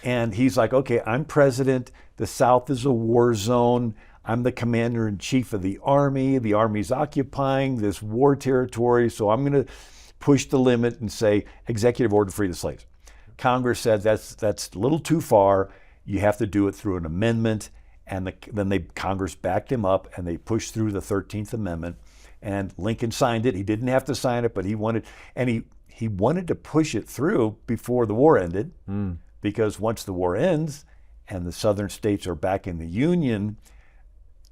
And he's like, okay, I'm president. The South is a war zone. I'm the commander-in-chief of the Army. The Army's occupying this war territory, so I'm going to push the limit and say, executive order, free the slaves. Congress said that's a little too far. You have to do it through an amendment. And then Congress backed him up, and they pushed through the 13th Amendment. And Lincoln signed it. He didn't have to sign it, but he wanted to push it through before the war ended, because once the war ends and the southern states are back in the Union,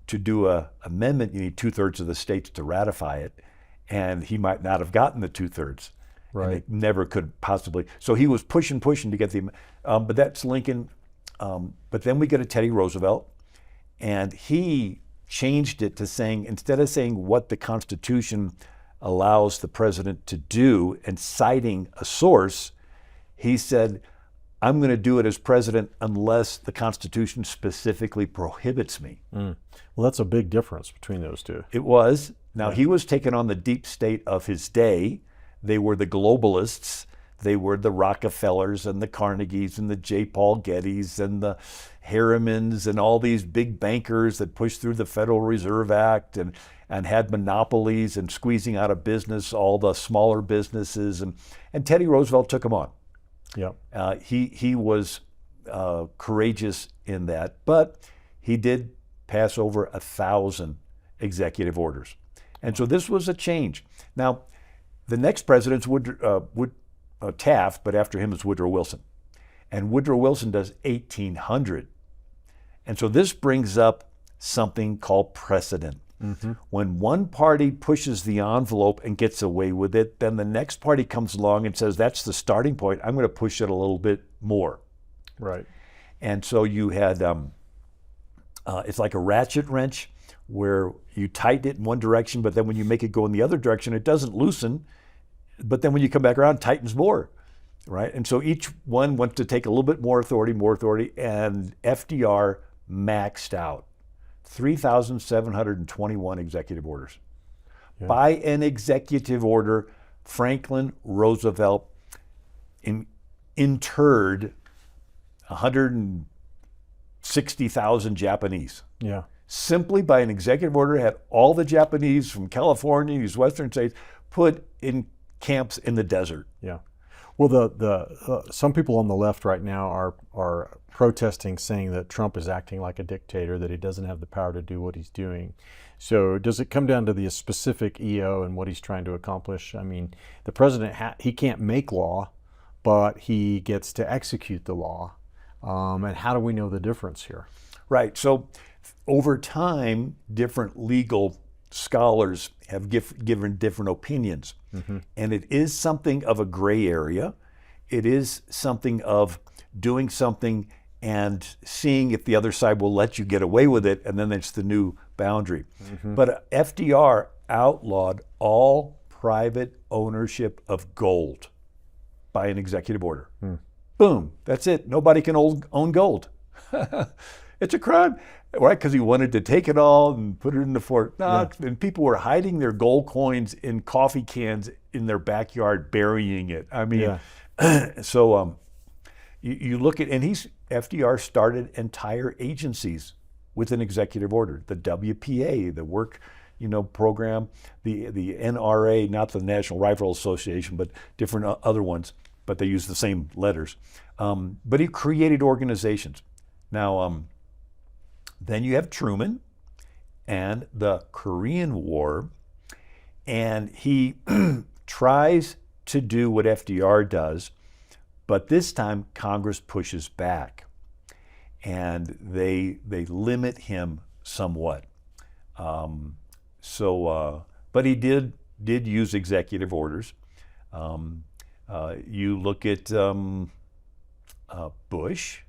to do an amendment, you need 2/3 of the states to ratify it, and he might not have gotten the 2/3. Right. And it never could possibly. So he was pushing to get but that's Lincoln. But then we get a Teddy Roosevelt, and he changed it to saying, instead of saying what the Constitution allows the president to do and citing a source, he said, I'm going to do it as president unless the Constitution specifically prohibits me. Well, that's a big difference between those two. It was. Now, he was taking on the deep state of his day. They were the globalists. They were the Rockefellers and the Carnegies and the J. Paul Gettys and the Harrimans and all these big bankers that pushed through the Federal Reserve Act and had monopolies and squeezing out of business all the smaller businesses. And Teddy Roosevelt took them on. Yep. He was courageous in that, but he did pass over 1,000 executive orders. And so this was a change. Now, the next president's Taft, but after him is Woodrow Wilson. And Woodrow Wilson does 1,800. And so this brings up something called precedent. When one party pushes the envelope and gets away with it, then the next party comes along and says, that's the starting point. I'm going to push it a little bit more. Right. And so you had, it's like a ratchet wrench where you tighten it in one direction, but then when you make it go in the other direction, it doesn't loosen. But then when you come back around, it tightens more, right? And so each one wants to take a little bit more authority, and FDR maxed out 3,721 executive orders. Yeah. By an executive order, Franklin Roosevelt interred 160,000 Japanese. Yeah. Simply by an executive order, had all the Japanese from California, these western states, put in camps in the desert. Yeah. Well, some people on the left right now are protesting, saying that Trump is acting like a dictator, that he doesn't have the power to do what he's doing. So does it come down to the specific EO and what he's trying to accomplish? I mean, the president, he can't make law, but he gets to execute the law. And how do we know the difference here? Right. So over time, different legal scholars have given different opinions. Mm-hmm. And it is something of a gray area. It is something of doing something and seeing if the other side will let you get away with it, and then it's the new boundary. Mm-hmm. But FDR outlawed all private ownership of gold by an executive order. Boom, that's it. Nobody can own gold. It's a crime, right? Because he wanted to take it all and put it in the fort. And people were hiding their gold coins in coffee cans in their backyard, burying it. I mean, so you look at, and FDR started entire agencies with an executive order. The WPA, the work, program, the NRA, not the National Rifle Association, but different other ones, but they use the same letters. But he created organizations. Now, then you have Truman and the Korean War, and he tries to do what FDR does, but this time Congress pushes back, and they limit him somewhat. But he did use executive orders. You look at Bush,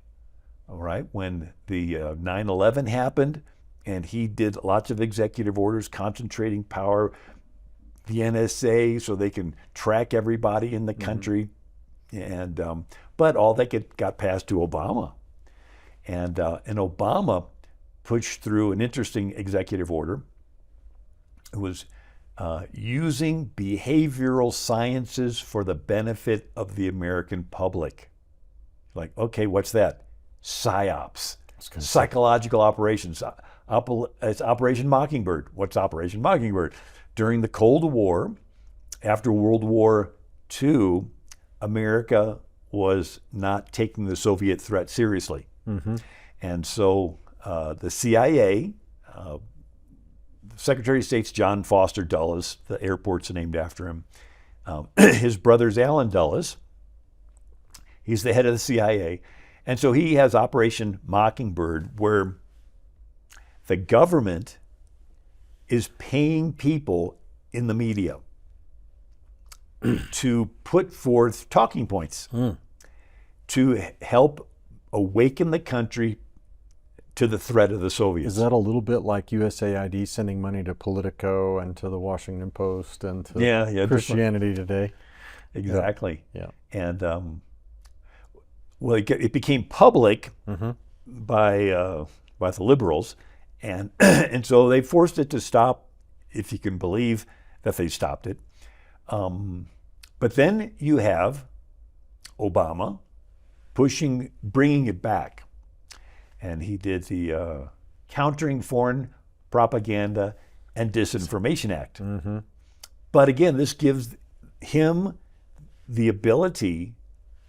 all right, when the 9/11 happened, and he did lots of executive orders concentrating power, the NSA, so they can track everybody in the country. And but all that got passed to Obama, and Obama pushed through an interesting executive order. It was using behavioral sciences for the benefit of the American public. Like, okay, what's that? PSYOPs, psychological operations. It's Operation Mockingbird. What's Operation Mockingbird? During the Cold War, after World War II, America was not taking the Soviet threat seriously. And so the CIA, Secretary of State's John Foster Dulles, the airport's named after him, his brother's Alan Dulles, he's the head of the CIA, and so he has Operation Mockingbird, where the government is paying people in the media to put forth talking points to help awaken the country to the threat of the Soviets. Is that a little bit like USAID sending money to Politico and to the Washington Post and to Christianity Today? Exactly. Yeah. And well, it became public by the liberals, and and so they forced it to stop, if you can believe that they stopped it. But then you have Obama bringing it back. And he did the Countering Foreign Propaganda and Disinformation Act. But again, this gives him the ability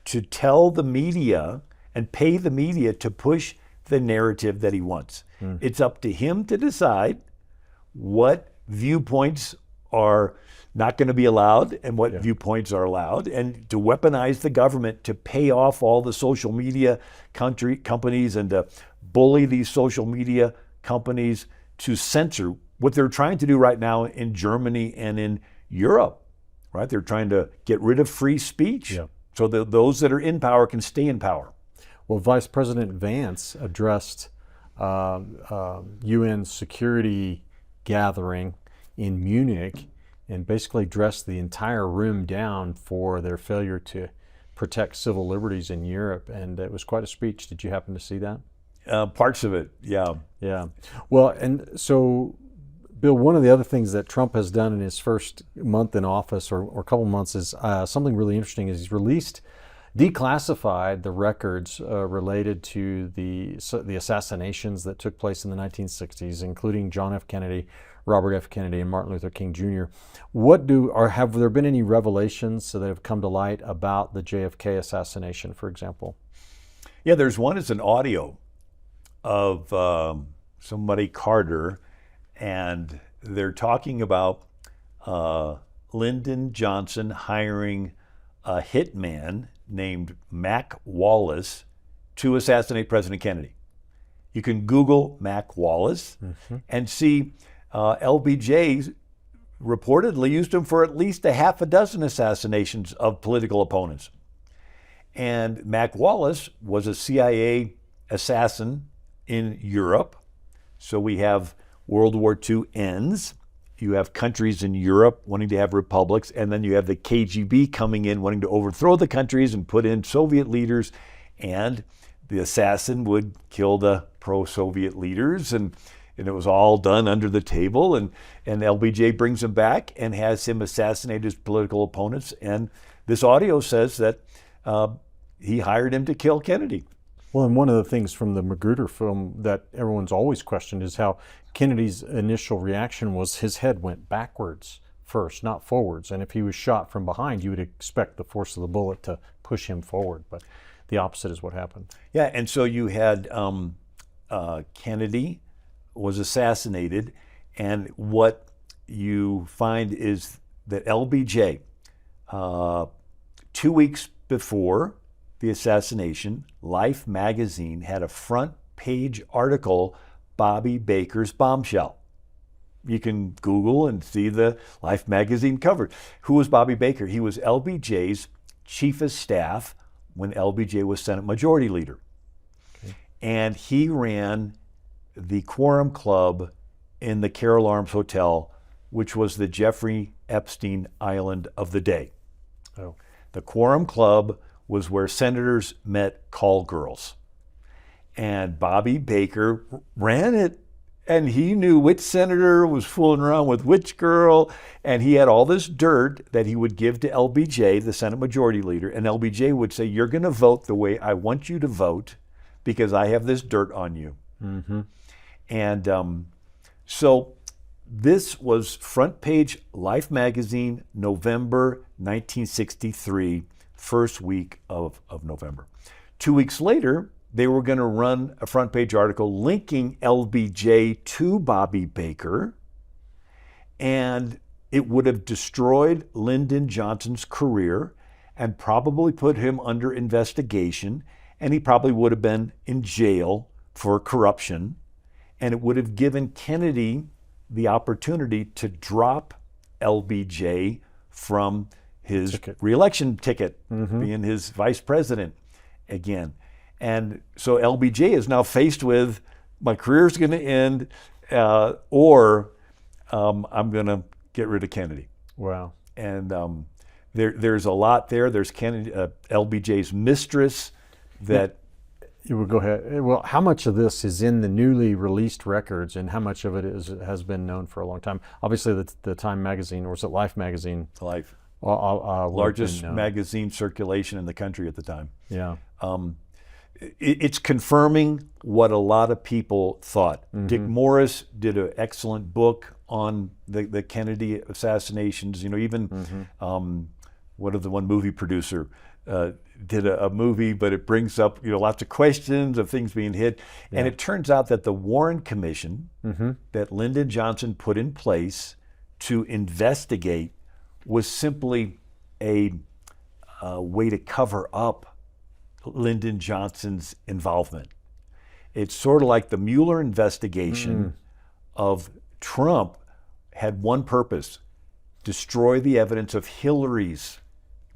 to tell the media and pay the media to push the narrative that he wants. It's up to him to decide what viewpoints are not going to be allowed and what viewpoints are allowed, and to weaponize the government to pay off all the social media companies and to bully these social media companies to censor what they're trying to do right now in Germany and in Europe, right? They're trying to get rid of free speech so that those that are in power can stay in power. Well, Vice President Vance addressed UN security gathering in Munich and basically dressed the entire room down for their failure to protect civil liberties in Europe. And it was quite a speech. Did you happen to see that? Parts of it, yeah. Yeah. Well, and so, Bill, one of the other things that Trump has done in his first month in office, or couple months, is something really interesting. Is he's declassified the records related to the assassinations that took place in the 1960s, including John F. Kennedy, Robert F. Kennedy and Martin Luther King Jr. Have there been any revelations that have come to light about the JFK assassination, for example? Yeah, there's one. It's an audio of somebody, Carter, and they're talking about Lyndon Johnson hiring a hitman named Mac Wallace to assassinate President Kennedy. You can Google Mac Wallace and see LBJ reportedly used him for at least a half a dozen assassinations of political opponents. And Mac Wallace was a CIA assassin in Europe. So we have World War II ends. You have countries in Europe wanting to have republics, and then you have the KGB coming in wanting to overthrow the countries and put in Soviet leaders, and the assassin would kill the pro-Soviet leaders, and it was all done under the table, and LBJ brings him back and has him assassinate his political opponents, and this audio says that he hired him to kill Kennedy. Well, and one of the things from the Magruder film that everyone's always questioned is how Kennedy's initial reaction was his head went backwards first, not forwards. And if he was shot from behind, you would expect the force of the bullet to push him forward. But the opposite is what happened. Yeah, and so you had Kennedy was assassinated, and what you find is that LBJ, 2 weeks before the assassination, Life magazine had a front page article, Bobby Baker's bombshell. You can Google and see the Life magazine cover. Who was Bobby Baker? He was LBJ's chief of staff when LBJ was Senate Majority Leader. Okay. And he ran the Quorum Club in the Carroll Arms Hotel, which was the Jeffrey Epstein Island of the day. Oh. The Quorum Club was where senators met call girls. And Bobby Baker ran it, and he knew which senator was fooling around with which girl, and he had all this dirt that he would give to LBJ, the Senate Majority Leader, and LBJ would say, "You're going to vote the way I want you to vote because I have this dirt on you." Mm-hmm. And so this was front page Life magazine, November 1963, first week of November. 2 weeks later, they were going to run a front page article linking LBJ to Bobby Baker, and it would have destroyed Lyndon Johnson's career and probably put him under investigation, and he probably would have been in jail for corruption, and it would have given Kennedy the opportunity to drop LBJ from his reelection ticket, being his vice president again. And so LBJ is now faced with, my career's going to end, or I'm going to get rid of Kennedy. Wow. And there's a lot there. There's Kennedy, LBJ's mistress that... You would go ahead. Well, how much of this is in the newly released records, and how much of it has been known for a long time? Obviously, the Time magazine, or was it Life magazine? Life. Largest magazine circulation in the country at the time. Yeah. It's confirming what a lot of people thought. Dick Morris did an excellent book on the Kennedy assassinations. You know, even what of the one movie producer did a movie, but it brings up lots of questions of things being hid. Yeah. And it turns out that the Warren Commission that Lyndon Johnson put in place to investigate was simply a way to cover up Lyndon Johnson's involvement. It's sort of like the Mueller investigation of Trump had one purpose: destroy the evidence of Hillary's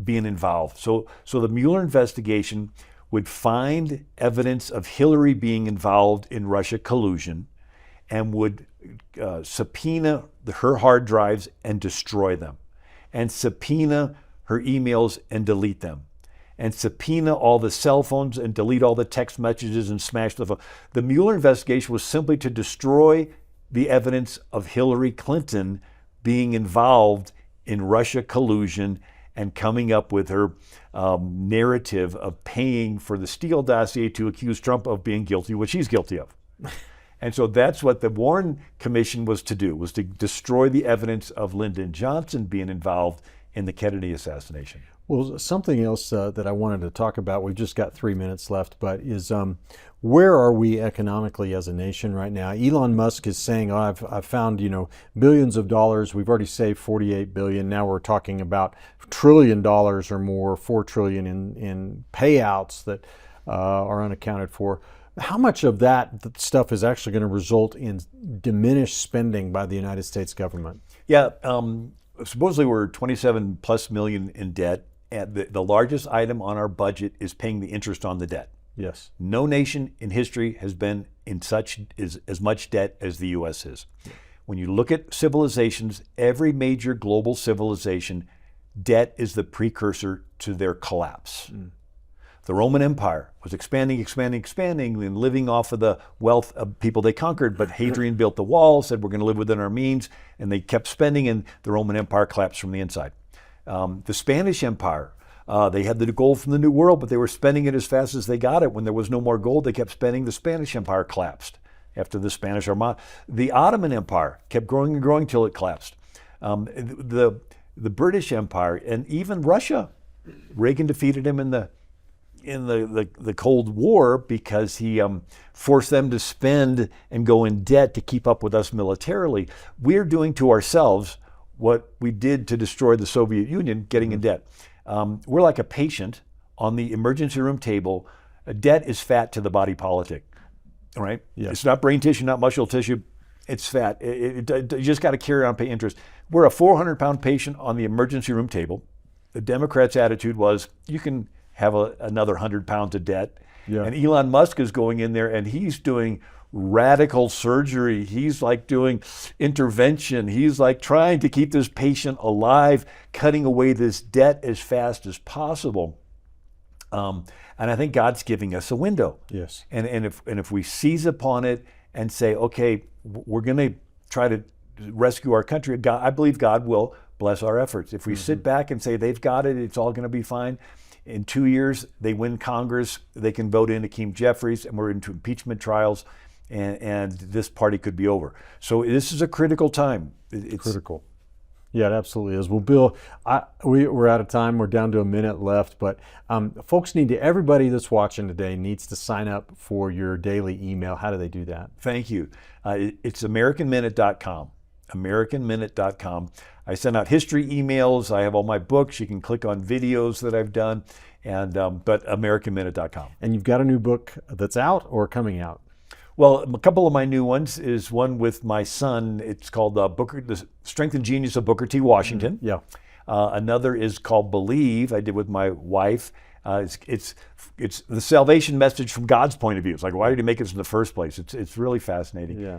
being involved. So the Mueller investigation would find evidence of Hillary being involved in Russia collusion and would subpoena her hard drives and destroy them, and subpoena her emails and delete them, and subpoena all the cell phones and delete all the text messages and smash the phone. The Mueller investigation was simply to destroy the evidence of Hillary Clinton being involved in Russia collusion and coming up with her narrative of paying for the Steele dossier to accuse Trump of being guilty, which he's guilty of. And so that's what the Warren Commission was to do, was to destroy the evidence of Lyndon Johnson being involved in the Kennedy assassination. Well, something else that I wanted to talk about, we've just got 3 minutes left, but is where are we economically as a nation right now? Elon Musk is saying, oh, I've found, billions of dollars. We've already saved 48 billion. Now we're talking about $1 trillion or more, 4 trillion in payouts that are unaccounted for. How much of that stuff is actually going to result in diminished spending by the United States government? Yeah, supposedly we're 27 plus million in debt. And the largest item on our budget is paying the interest on the debt. Yes. No nation in history has been in as much debt as the U.S. is. Yeah. When you look at civilizations, every major global civilization, debt is the precursor to their collapse. Mm. The Roman Empire was expanding, and living off of the wealth of people they conquered. But Hadrian built the wall, said we're going to live within our means, and they kept spending, and the Roman Empire collapsed from the inside. The Spanish Empire, they had the gold from the New World, but they were spending it as fast as they got it. When there was no more gold, they kept spending. The Spanish Empire collapsed after the Spanish Armada. The Ottoman Empire kept growing and growing till it collapsed. The British Empire, and even Russia, Reagan defeated him in the Cold War because he forced them to spend and go in debt to keep up with us militarily. We're doing to ourselves what we did to destroy the Soviet Union, getting in debt. We're like a patient on the emergency room table. Debt is fat to the body politic, all right? Yes. It's not brain tissue, not muscle tissue. It's fat. You just got to carry on, pay interest. We're a 400-pound patient on the emergency room table. The Democrats' attitude was, you can have another 100 pounds of debt. Yeah. And Elon Musk is going in there and he's doing radical surgery. He's like doing intervention. He's like trying to keep this patient alive, cutting away this debt as fast as possible. And I think God's giving us a window. Yes. And if we seize upon it and say, okay, we're going to try to rescue our country, I believe God will bless our efforts. If we sit back and say they've got it, it's all going to be fine. In 2 years, they win Congress, they can vote in Hakeem Jeffries, and we're into impeachment trials. And this party could be over. So this is a critical time. It's critical. Yeah, it absolutely is. Well, Bill, we're out of time. We're down to a minute left. But folks everybody that's watching today needs to sign up for your daily email. How do they do that? Thank you. It's AmericanMinute.com. AmericanMinute.com. I send out history emails. I have all my books. You can click on videos that I've done. But AmericanMinute.com. And you've got a new book that's out or coming out? Well, a couple of my new ones is one with my son. It's called The Strength and Genius of Booker T. Washington. Yeah. Another is called Believe. I did with my wife. It's the salvation message from God's point of view. It's like, why did he make us in the first place? It's really fascinating. Yeah.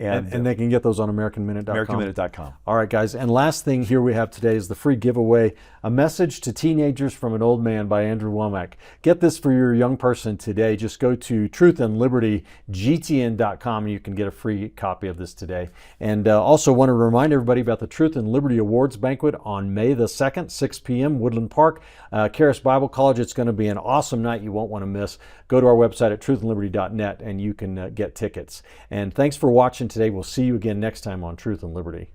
And they can get those on AmericanMinute.com. AmericanMinute.com. All right, guys. And last thing here we have today is the free giveaway, A Message to Teenagers from an Old Man by Andrew Womack. Get this for your young person today. Just go to truthandlibertygtn.com and you can get a free copy of this today. And also want to remind everybody about the Truth and Liberty Awards Banquet on May the 2nd, 6 p.m., Woodland Park, Charis Bible College. It's going to be an awesome night you won't want to miss. Go to our website at truthandliberty.net and you can get tickets. And thanks for watching today. We'll see you again next time on Truth and Liberty.